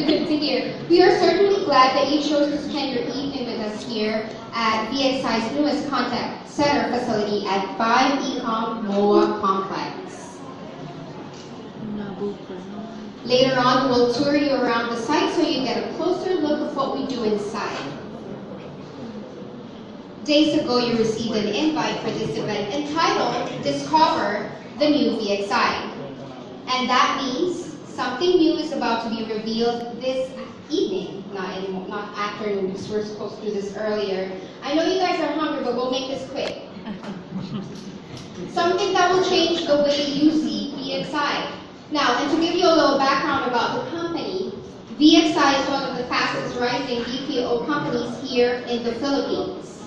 Good to hear. We are certainly glad that you chose to spend your evening with us here at VXI's newest contact center facility at 5 Ecom MOA Complex. Later on, we'll tour you around the site so you get a closer look of what we do inside. Days ago, you received an invite for this event entitled Discover the New VXI. And that means something new is about to be revealed this evening, not afternoon, because we're supposed to do this earlier. I know you guys are hungry, but we'll make this quick. Something that will change the way you see VXI. Now, and to give you a little background about the company, VXI is one of the fastest rising BPO companies here in the Philippines.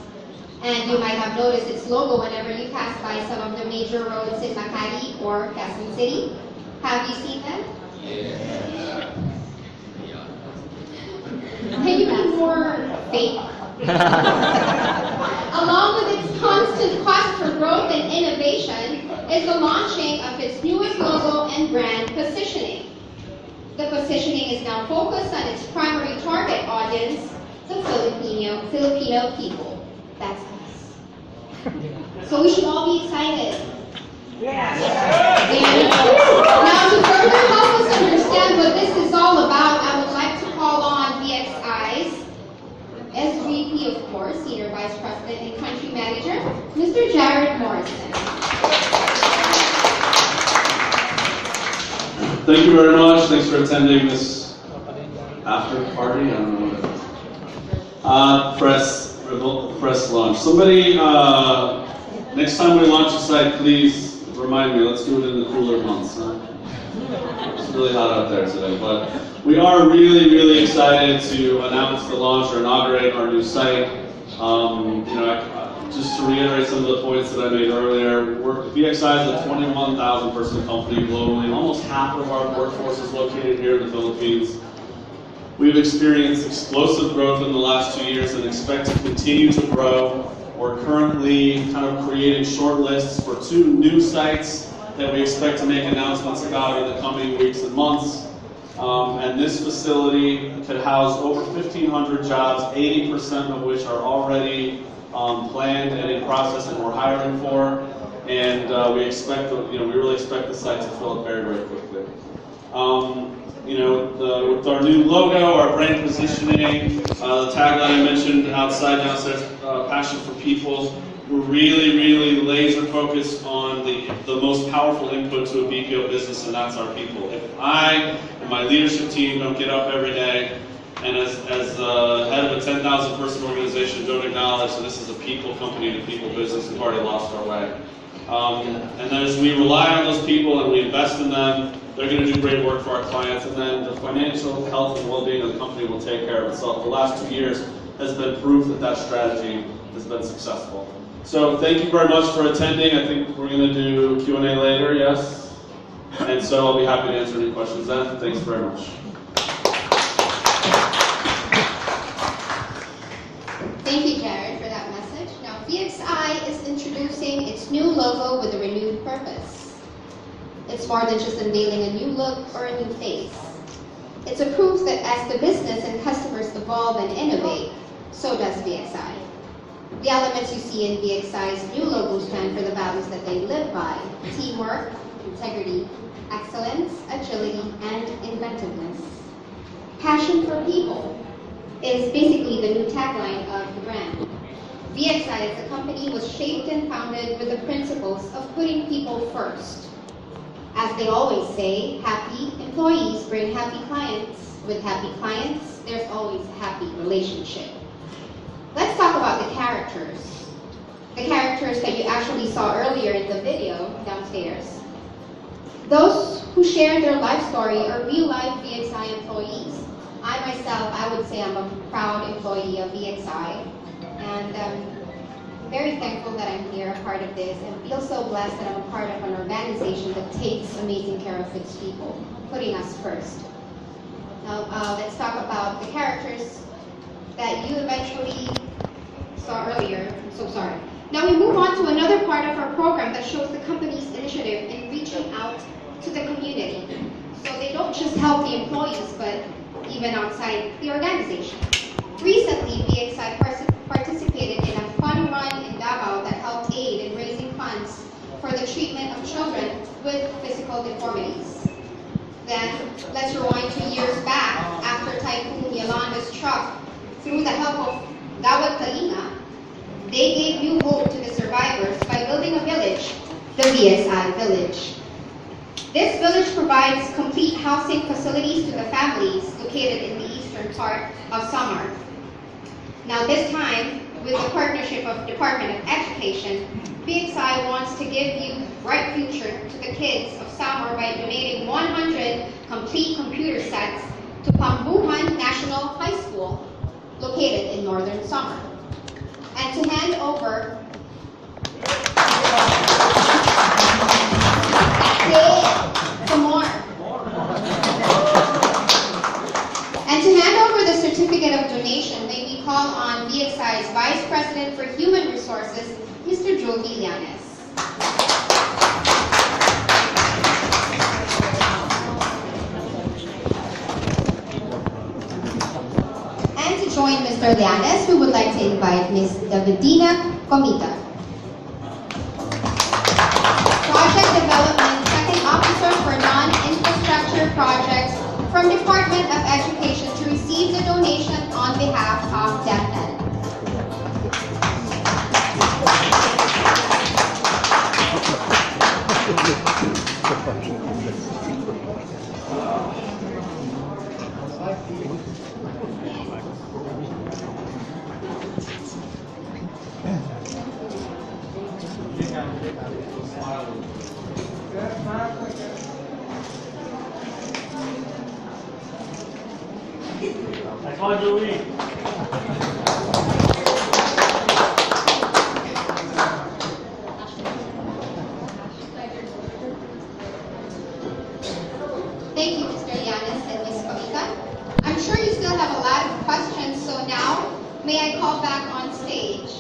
And you might have noticed its logo whenever you pass by some of the major roads in Makati or Quezon City. Have you seen them? Yeah. Can you be more fake? Along with its constant quest for growth and innovation is the launching of its newest logo and brand positioning. The positioning is now focused on its primary target audience, the Filipino people. That's us. So we should all be excited. Yes. Now, to further help us understand what this is all about, I would like to call on VXI's SVP, of course, Senior Vice President and Country Manager, Mr. Jared Morrison. Thank you very much. Thanks for attending this after party. I don't know what it is. Press launch. Somebody, next time we launch a site, please remind me. Let's do it in the cooler months. Huh? It's really hot out there today, but we are really, really excited to announce the launch or inaugurate our new site. Just to reiterate some of the points that I made earlier, VXI is a 21,000 person company globally. Almost half of our workforce is located here in the Philippines. We've experienced explosive growth in the last 2 years and expect to continue to grow. We're currently kind of creating short lists for 2 new sites that we expect to make announcements about in the coming weeks and months. And this facility could house over 1,500 jobs, 80% of which are already planned and in process, and we're hiring for. And we really expect the site to fill up very, very quickly. With our new logo, our brand positioning, the tagline I mentioned, outside, downstairs, passion for people, we're really, really laser focused on the most powerful input to a BPO business, and that's our people. If I and my leadership team don't get up every day, and as head of a 10,000 person organization, don't acknowledge that this is a people company and a people business, we've already lost our way. And as we rely on those people and we invest in them, they're going to do great work for our clients, and then the financial health and well-being of the company will take care of itself. The last 2 years has been proof that that strategy has been successful. So thank you very much for attending. I think we're going to do Q&A later, yes? And so I'll be happy to answer any questions then. Thanks very much. Thank you, Jared, for that message. Now, VXI is introducing its new logo with a renewed purpose. It's more than just unveiling a new look or a new face. It's a proof that as the business and customers evolve and innovate, so does VXI. The elements you see in VXI's new logo stand for the values that they live by: teamwork, integrity, excellence, agility, and inventiveness. Passion for people is basically the new tagline of the brand. VXI as a company was shaped and founded with the principles of putting people first. As they always say, happy employees bring happy clients. With happy clients, there's always a happy relationship. Let's talk about the characters. The characters that you actually saw earlier in the video downstairs. Those who share their life story are real-life VXI employees. I myself, I would say I'm a proud employee of VXI, and I'm very thankful that I'm here, a part of this, and feel so blessed that I'm a part of an organization that takes amazing care of its people, putting us first. Now, let's talk about the characters that you eventually saw earlier. I'm so sorry. Now we move on to another part of our program that shows the company's initiative in reaching out to the community. So they don't just help the employees, but even outside the organization. Recently, VXI participated in a fun run in Davao that helped aid in raising funds for the treatment of children with physical deformities. Then, let's rewind 2 years back after Typhoon Yolanda struck. Through the help of Dawat Kalina, they gave new hope to the survivors by building a village, the VXI Village. This village provides complete housing facilities to the families located in the eastern part of Samar. Now this time, with the partnership of Department of Education, VXI wants to give you bright future to the kids of Samar by donating 100 complete computer sets to Pambuhan National High School, located in northern Samar. And to hand over some more. And to hand over the certificate of donation, may we call on VXI's Vice President for Human Resources, Mr. Joe Villanes. And to join Mr. Llanes, we would like to invite Ms. Davidina Comita, Project Development Second Officer for Non-Infrastructure Projects from Department of Education, to receive the donation on behalf of DepEd. I call Julie. Thank you, Mr. Llanes and Ms. Comita. I'm sure you still have a lot of questions, so now may I call back on stage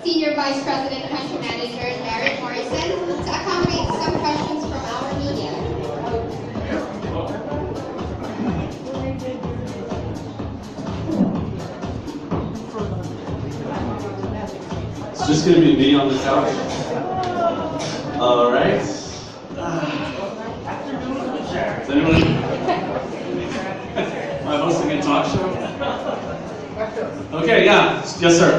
Senior Vice President, Country Manager, Barrett Morrison, to accommodate some questions from our media. It's just going to be me on the couch. All right. Is anyone? Am I hosting a talk show? Okay, yeah. Yes, sir.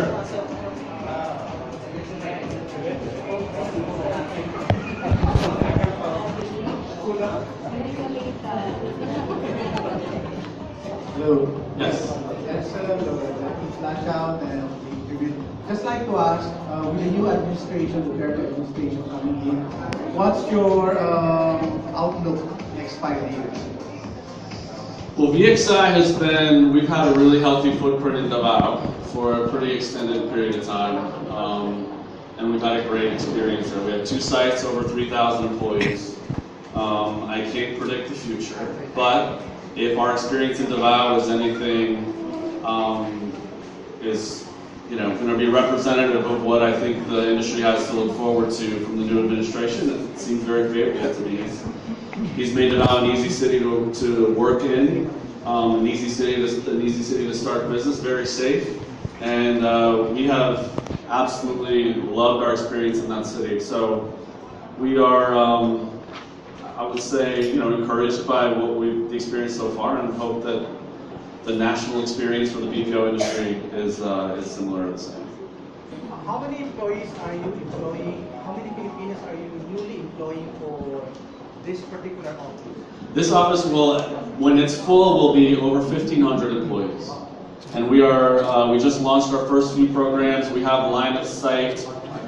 Hello. Yes. Yes, sir. The flash out and the tribute. Just like to ask, with the new administration, the Duterte administration coming in, what's your outlook next 5 years? Well, VXI we've had a really healthy footprint in Davao for a pretty extended period of time. And we've had a great experience there. We have 2 sites, over 3,000 employees. I can't predict the future, but if our experience in Davao is anything, is going to be representative of what I think the industry has to look forward to from the new administration, it seems very favorable to me. He's made it an easy city to work in, an easy city to start business, very safe, and we have absolutely loved our experience in that city. So we are, I would say, encouraged by what we've experienced so far, and hope that the national experience for the BPO industry is similar or the same. How many employees are you employing? How many Filipinos are you newly employing for this particular office? This office will, when it's full, will be over 1,500 employees. And we just launched our first few programs. We have line of sight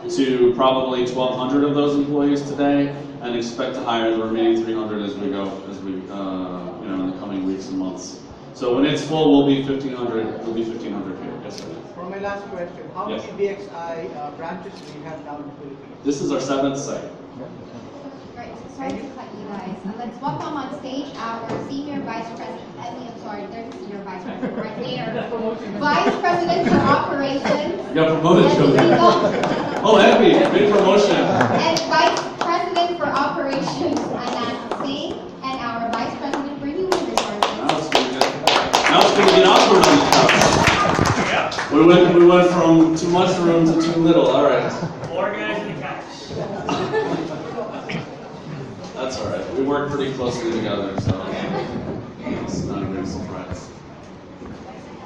to probably 1,200 of those employees today, and expect to hire the remaining 300 as we go, in the coming weeks and months. So when it's full, we'll be 1,500. We'll be 1,500 here. Yes, sir. For my last question, how Yes. many VXI branches do you have now in the Philippines? This is our 7th site. Right, so sorry to cut you guys. Let's welcome on stage our Senior Vice President, I'm sorry, there's a Senior Vice President right there. Vice President for Operations. You got promoted, Joe. Oh, happy. Big promotion. And Vice President for Operations, Anand Singh, and our Vice President for Human Resources, we went from too much room to too little. All right. Organize the cash. That's all right. We work pretty closely together, so it's not a big surprise.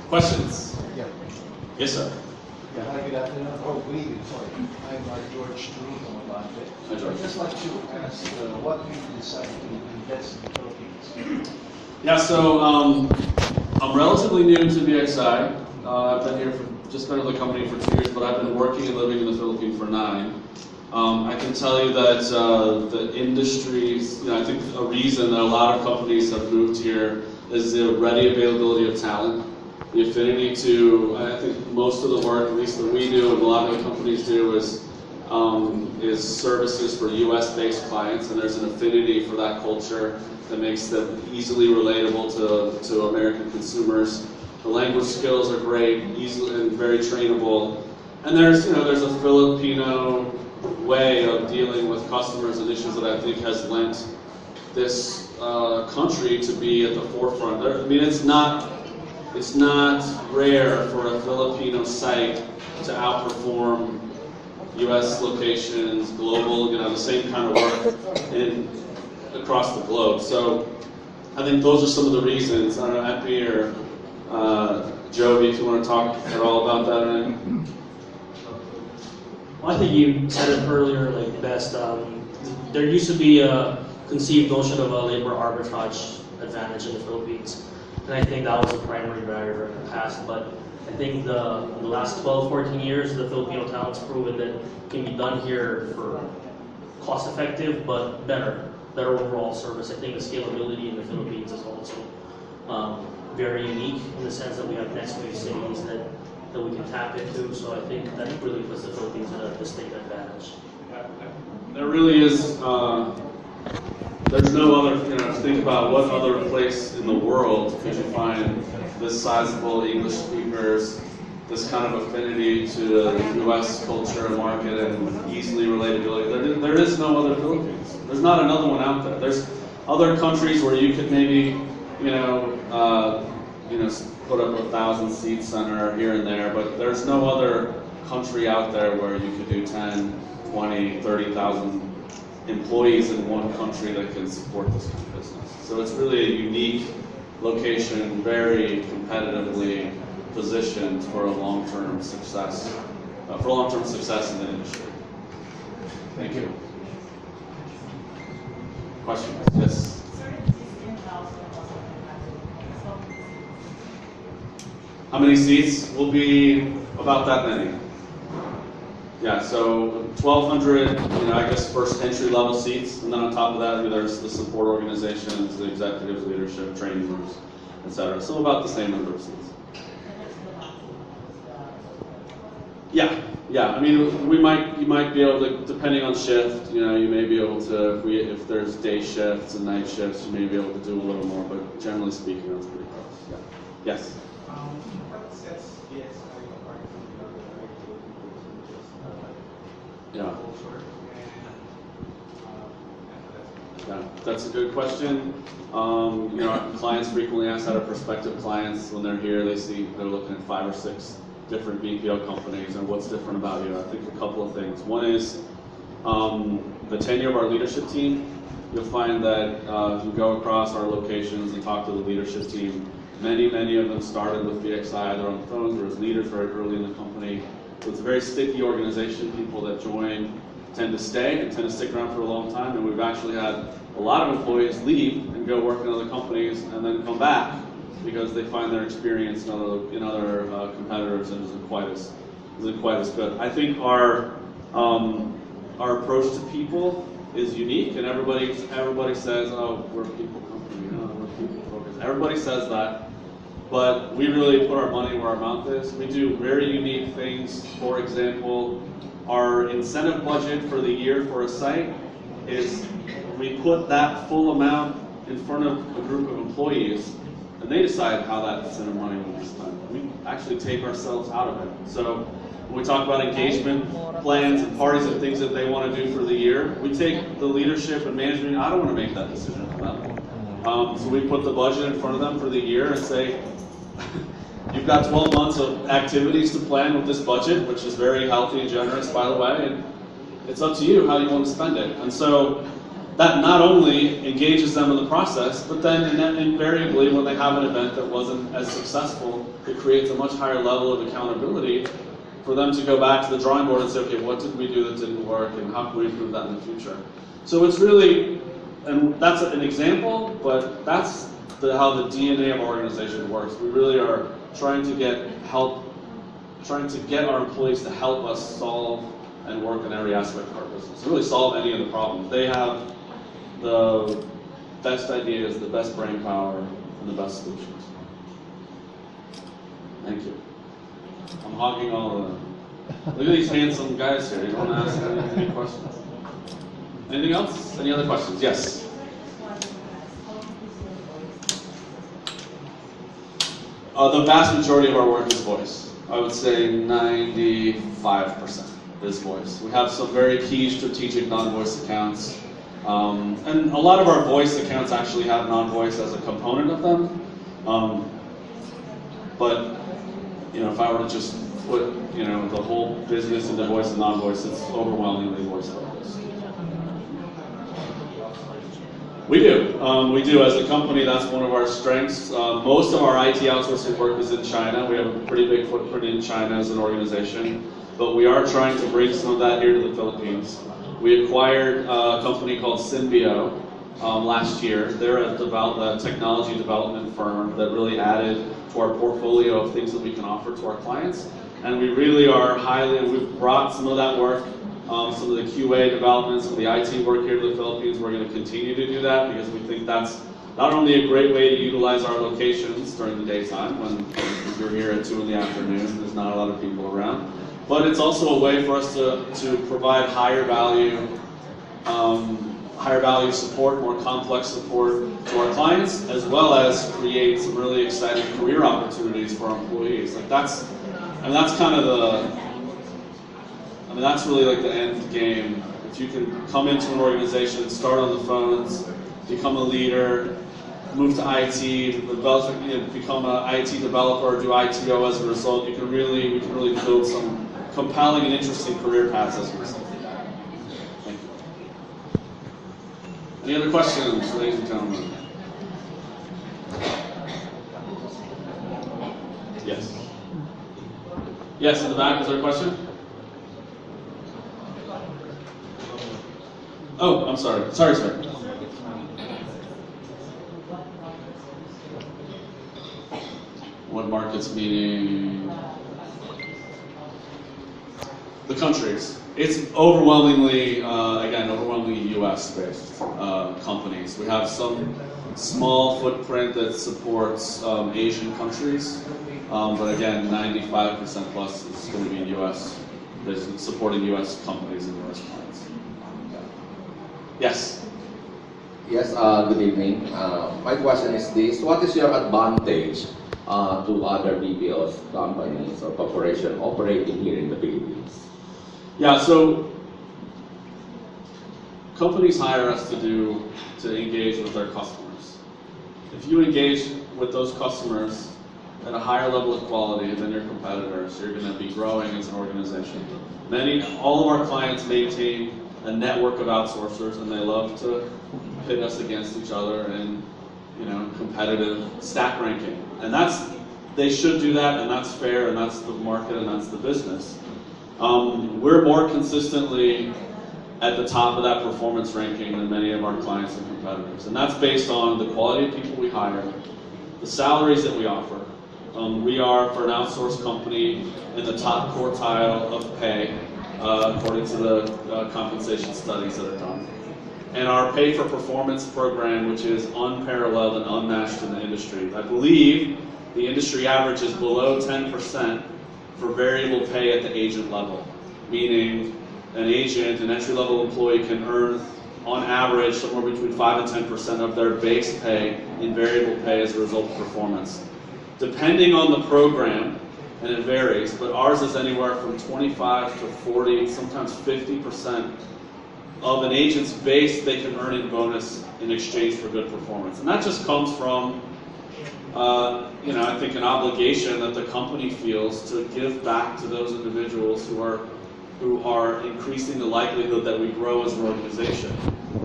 Questions? Yeah. Yes, sir. Yeah, hi, good afternoon. Oh, good evening, sorry. I'm George True from Atlanta. Hi, George. I'd just like to ask what made you decide to invest in the Philippines? Yeah, so I'm relatively new to VXI. I've been here for just been with the company for 2 years, but I've been working and living in the Philippines for 9. I can tell you that the industries, I think a reason that a lot of companies have moved here is the ready availability of talent, the affinity to, I think most of the work, at least that we do and a lot of the companies do, is services for US-based clients, and there's an affinity for that culture that makes them easily relatable to American consumers. The language skills are great, easily and very trainable, and there's a Filipino way of dealing with customers and issues that I think has lent this country to be at the forefront. I mean, it's not rare for a Filipino site to outperform U.S. locations, global, the same kind of work across the globe. So I think those are some of the reasons. I don't know, Epi or Jovi, if you want to talk at all about that or anything. Well, I think you said it earlier, like best. There used to be a conceived notion of a labor arbitrage advantage in the Philippines, and I think that was a primary barrier in the past. But I think in the last 12, 14 years, the Filipino talent's proven that it can be done here for cost-effective but better overall service. I think the scalability in the Philippines is also very unique in the sense that we have next wave cities that we can tap into. So I think that really puts the Philippines in a distinct advantage. There really is. There's no other. Think about what other place in the world could you find this sizable English speakers, this kind of affinity to the U.S. culture and market, and easily relatability. There is no other Philippines. There's not another one out there. There's other countries where you could maybe, put up a 1,000-seat center here and there, but there's no other country out there where you could do 10, 20, 30,000 employees in one country that can support this kind of business. So it's really a unique location, very competitively positioned for a long-term success, in the industry. Thank you. Questions? Yes. How many seats? Will be about that many. Yeah, so 1,200, I guess first entry-level seats, and then on top of that, there's the support organizations, the executives, leadership, training rooms, etc. So about the same number of seats. Yeah. I mean, you might be able to, depending on shift, you may be able to, if there's day shifts and night shifts, you may be able to do a little more, but generally speaking, that's pretty close. Yeah. Yes. What sets VXI apart from the other Yeah. culture? Yeah, that's a good question. Our clients frequently ask that. Our prospective clients, when they're here, they're looking at 5 or 6 different BPO companies and what's different about you. I think a couple of things. One is the tenure of our leadership team. You'll find that if you go across our locations and talk to the leadership team, many of them started with VXI either on the phones or as leaders very early in the company. So it's a very sticky organization. People that join tend to stay and tend to stick around for a long time. And we've actually had a lot of employees leave and go work in other companies and then come back because they find their experience in other competitors and isn't quite as good. I think our approach to people is unique, and everybody says, "Oh, we're a people company, we're people focused." Everybody says that, but we really put our money where our mouth is. We do very unique things. For example, our incentive budget for the year for a site is we put that full amount in front of a group of employees, and they decide how that incentive money will be spent. We actually take ourselves out of it. So when we talk about engagement plans and parties and things that they want to do for the year, we take the leadership and management. I don't want to make that decision for them. So we put the budget in front of them for the year and say, You've got 12 months of activities to plan with this budget, which is very healthy and generous, by the way, and it's up to you how you want to spend it. And so that not only engages them in the process, but then invariably when they have an event that wasn't as successful, it creates a much higher level of accountability for them to go back to the drawing board and say, okay, what did we do that didn't work, and how can we improve that in the future? So it's really, and that's an example, but that's how the DNA of our organization works. We really are trying to get our employees to help us solve and work in every aspect of our business, really solve any of the problems. They have the best ideas, the best brain power, and the best solutions. Thank you. I'm hogging all of them. Look at these handsome guys here. You want to ask any questions? Anything else? Any other questions? Yes. The vast majority of our work is voice. I would say 95% is voice. We have some very key strategic non-voice accounts. And a lot of our voice accounts actually have non-voice as a component of them. But if I were to just put the whole business into voice and non-voice, it's overwhelmingly voice focused. We do. As a company, that's one of our strengths. Most of our IT outsourcing work is in China. We have a pretty big footprint in China as an organization, but we are trying to bring some of that here to the Philippines. We acquired a company called Symbio last year. They're a technology development firm that really added to our portfolio of things that we can offer to our clients. And we really are we've brought some of that work, some of the QA developments, some of the IT work here to the Philippines. We're going to continue to do that because we think that's not only a great way to utilize our locations during the daytime when you're here at 2 in the afternoon, there's not a lot of people around, but it's also a way for us to provide higher value support, more complex support to our clients, as well as create some really exciting career opportunities for our employees. That's really like the end game. If you can come into an organization, start on the phones, become a leader, move to IT, become an IT developer, do ITO as a result, we can really build some compelling and interesting career paths as a result of that. Thank you. Any other questions, ladies and gentlemen? Yes. Yes, in the back, is there a question? Oh, I'm sorry. Sorry, sir. What markets meaning? The countries. It's overwhelmingly, US-based companies. We have some small footprint that supports Asian countries, but again, 95% plus is going to be US business, supporting US companies and US clients. Yes? Yes, good evening. My question is this: what is your advantage to other BPO companies or corporations operating here in the Philippines? Yeah, so companies hire us to engage with their customers. If you engage with those customers at a higher level of quality than your competitors, you're going to be growing as an organization. All of our clients maintain a network of outsourcers, and they love to pit us against each other in competitive stack ranking. And they should do that, and that's fair, and that's the market, and that's the business. We're more consistently at the top of that performance ranking than many of our clients and competitors. And that's based on the quality of people we hire, the salaries that we offer. We are, for an outsourced company, in the top quartile of pay, according to the compensation studies that are done. And our pay for performance program, which is unparalleled and unmatched in the industry. I believe the industry average is below 10% for variable pay at the agent level, meaning an entry-level employee can earn, on average, somewhere between 5 and 10% of their base pay in variable pay as a result of performance. Depending on the program, and it varies, but ours is anywhere from 25 to 40, sometimes 50% of an agent's base they can earn in bonus in exchange for good performance. And that just comes from I think an obligation that the company feels to give back to those individuals who are increasing the likelihood that we grow as an organization.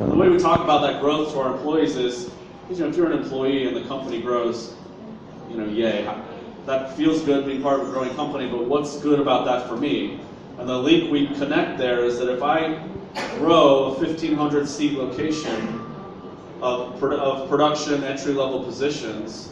And the way we talk about that growth to our employees is, if you're an employee and the company grows, yay. That feels good being part of a growing company, but what's good about that for me? And the link we connect there is that if I grow a 1,500 seat location of production entry-level positions,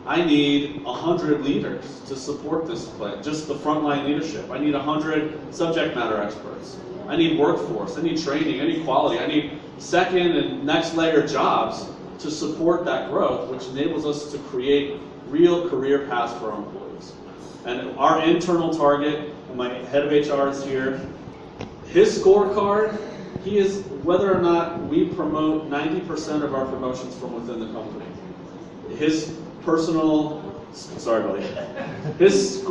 I need 100 leaders to support this play, just the frontline leadership. I need 100 subject matter experts. I need workforce, I need training, I need quality, I need second and next layer jobs to support that growth, which enables us to create real career paths for our employees. And our internal target, and my head of HR is here, his scorecard, he is whether or not we promote 90% of our promotions from within the company. His personal, sorry buddy, his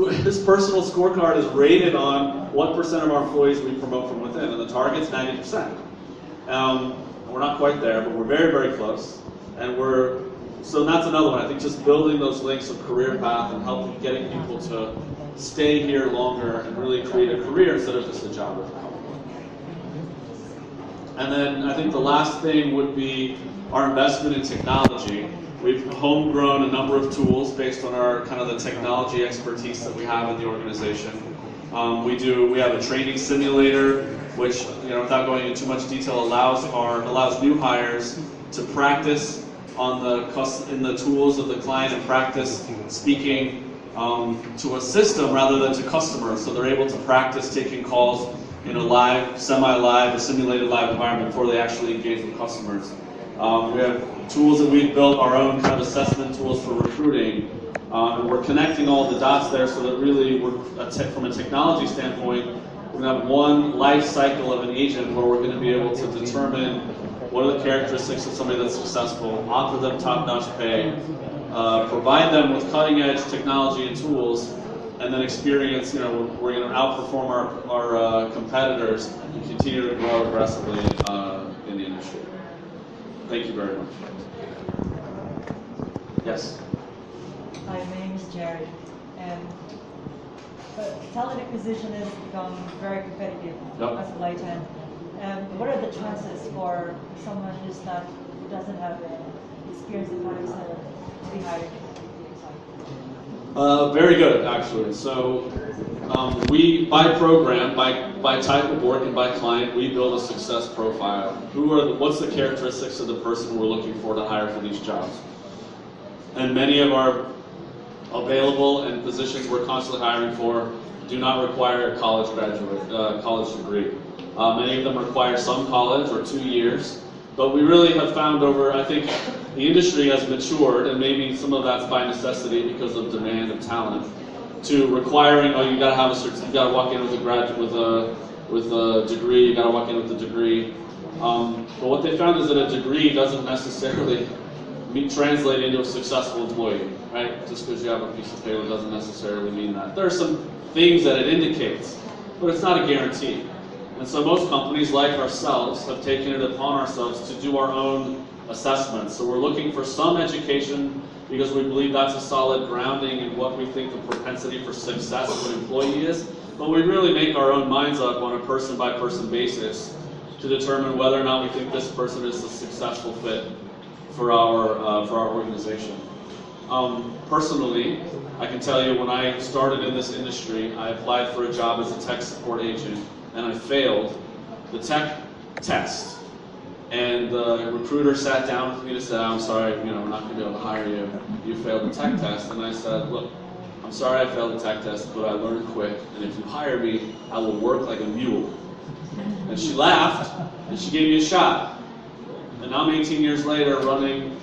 personal scorecard is rated on what percent of our employees we promote from within, and the target's 90%. We're not quite there, but we're very, very close. And so that's another one. I think just building those links of career path and helping getting people to stay here longer and really create a career instead of just a job with the company. And then I think the last thing would be our investment in technology. We've homegrown a number of tools based on our kind of the technology expertise that we have in the organization. We have a training simulator, which, without going into too much detail, allows new hires to practice in the tools of the client and practice speaking to a system rather than to customers. So they're able to practice taking calls in a live, semi-live, or simulated live environment before they actually engage with customers. We have tools that we've built, our own kind of assessment tools for recruiting, and we're connecting all the dots there so that really, from a technology standpoint, we're going to have one life cycle of an agent where we're going to be able to determine what are the characteristics of somebody that's successful, offer them top-notch pay, provide them with cutting-edge technology and tools, and then experience, we're going to outperform our competitors and continue to grow aggressively in the industry. Thank you very much. Yes? Hi, my name is Jared. Talent acquisition has become very competitive as of late. What are the chances for someone who doesn't have experience in contact center to be hired? Very good, actually. So we, by program, by type of work and by client, we build a success profile. What's the characteristics of the person we're looking for to hire for these jobs? And many of our available and positions we're constantly hiring for do not require a college degree. Many of them require some college or 2 years. But we really have found I think the industry has matured, and maybe some of that's by necessity because of demand of talent, to requiring, you got to have you got to walk in with a graduate with a degree, you got to walk in with a degree. But what they found is that a degree doesn't necessarily translate into a successful employee, right? Just because you have a piece of paper doesn't necessarily mean that. There are some things that it indicates, but it's not a guarantee. And so most companies, like ourselves, have taken it upon ourselves to do our own assessments. So we're looking for some education because we believe that's a solid grounding in what we think the propensity for success of an employee is. But we really make our own minds up on a person-by-person basis to determine whether or not we think this person is a successful fit for our organization. Personally, I can tell you when I started in this industry, I applied for a job as a tech support agent, and I failed the tech test. And the recruiter sat down with me to say, I'm sorry, we're not going to be able to hire you. You failed the tech test. And I said, look, I'm sorry I failed the tech test, but I learned quick, and if you hire me, I will work like a mule. And she laughed, and she gave me a shot. And now I'm 18 years later running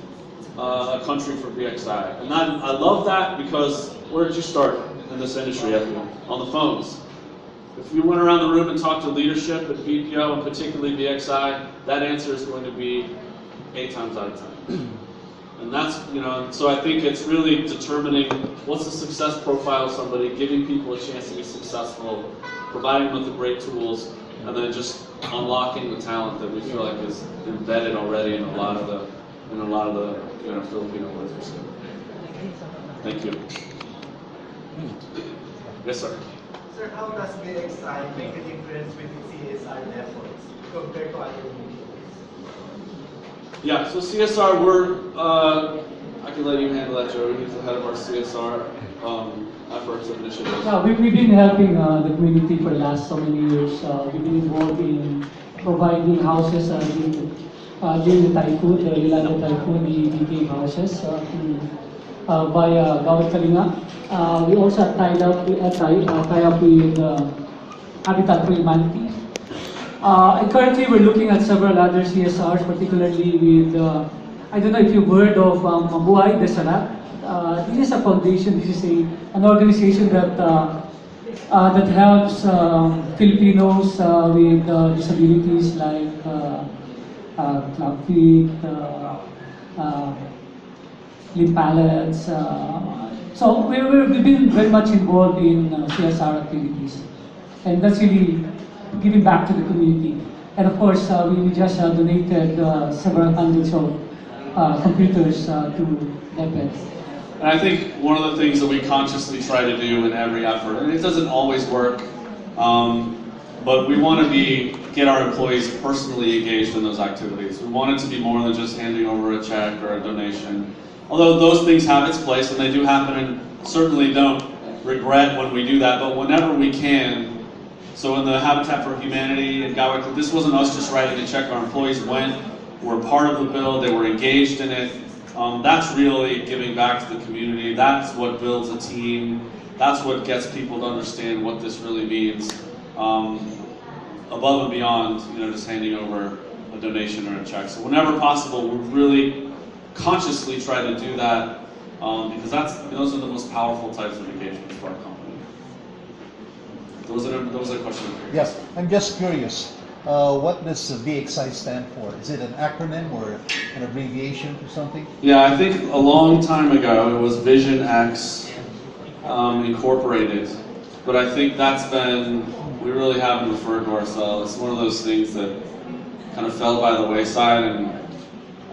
a country for VXI. And I love that because where did you start in this industry, everyone? On the phones. If you went around the room and talked to leadership at BPO, and particularly VXI, that answer is going to be 8 times out of 10. And that's, so I think it's really determining what's the success profile of somebody, giving people a chance to be successful, providing them with the great tools, and then just unlocking the talent that we feel like is embedded already in a lot of the Filipino workers. Thank you. Yes, sir. Sir, how does VXI make a difference with its CSR efforts compared to other mediums? Yeah, so CSR, I can let you handle that, Joey. He's the head of our CSR efforts and initiatives. Yeah, we've been helping the community for the last so many years. We've been involved in providing houses during the typhoon, the Yolanda typhoon. We gave houses via Gawad Kalinga. We also tied up with Habitat for Humanity. And currently, we're looking at several other CSRs, particularly with, I don't know if you've heard of Mabuhay de Sarat. This is a foundation, this is an organization that helps Filipinos with disabilities like club feet, limb pallets. So we've been very much involved in CSR activities. And that's really giving back to the community. And of course, we just donated several hundreds of computers to DepEd. And I think one of the things that we consciously try to do in every effort, and it doesn't always work, but we want to get our employees personally engaged in those activities. We want it to be more than just handing over a check or a donation. Although those things have its place, and they do happen, and certainly don't regret when we do that, but whenever we can. So in the Habitat for Humanity and Gawad, this wasn't us just writing a check. Our employees went, were part of the bill, they were engaged in it. That's really giving back to the community. That's what builds a team. That's what gets people to understand what this really means. Above and beyond, just handing over a donation or a check. So whenever possible, we really consciously try to do that because those are the most powerful types of engagements for our company. Those are questions. Yes, I'm just curious. What does VXI stand for? Is it an acronym or an abbreviation for something? Yeah, I think a long time ago it was Vision X Incorporated, but I think we really haven't referred to ourselves. It's one of those things that kind of fell by the wayside, and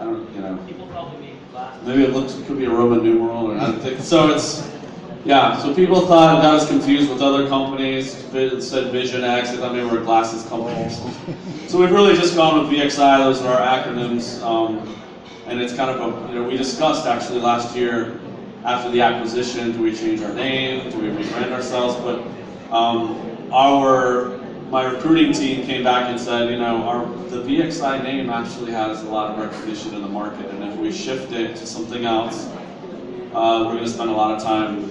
I don't, People probably made glasses. maybe it could be a Roman numeral or anything. So so people thought it got us confused with other companies. It said Vision X, they thought maybe we were a glasses company or something. So we've really just gone with VXI, those are our acronyms. And it's kind of we discussed actually last year after the acquisition, do we change our name, do we rebrand ourselves? But my recruiting team came back and said, the VXI name actually has a lot of recognition in the market, and if we shift it to something else, we're going to spend a lot of time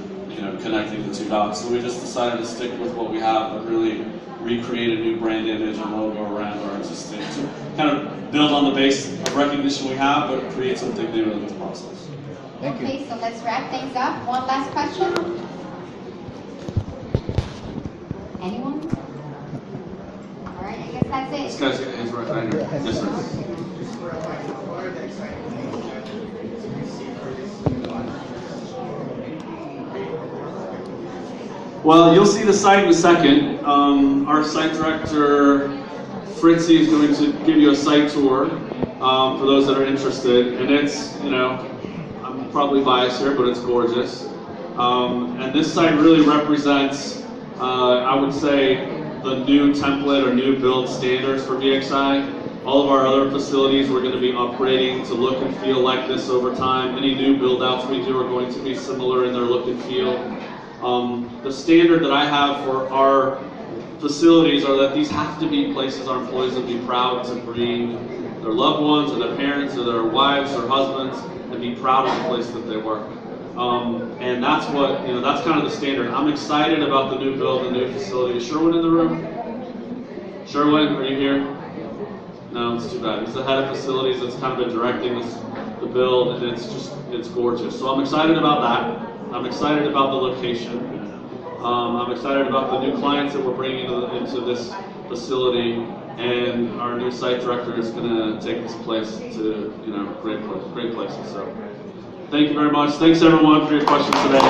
connecting the two dots. So we just decided to stick with what we have, but really recreate a new brand image and logo around our existing, to kind of build on the base of recognition we have, but create something new in this process. Thank you. Okay, so let's wrap things up. One last question. Anyone? All right, I guess that's it. This guy's got his right hand. Yes, sir. What are the exciting things that you see for this launch? Well, you'll see the site in a second. Our site director, Fritzy, is going to give you a site tour for those that are interested. And it's, I'm probably biased here, but it's gorgeous. And this site really represents, I would say, the new template or new build standards for VXI. All of our other facilities we're going to be upgrading to look and feel like this over time. Any new build outs we do are going to be similar in their look and feel. The standard that I have for our facilities are that these have to be places our employees will be proud to bring their loved ones or their parents or their wives or husbands and be proud of the place that they work. And that's what, that's kind of the standard. I'm excited about the new build, the new facility. Is Sherwin in the room? Sherwin, are you here? No, it's too bad. He's the head of facilities that's kind of been directing the build, and it's gorgeous. So I'm excited about that. I'm excited about the location. I'm excited about the new clients that we're bringing into this facility, and our new site director is going to take this place to great places. So thank you very much. Thanks everyone for your questions today.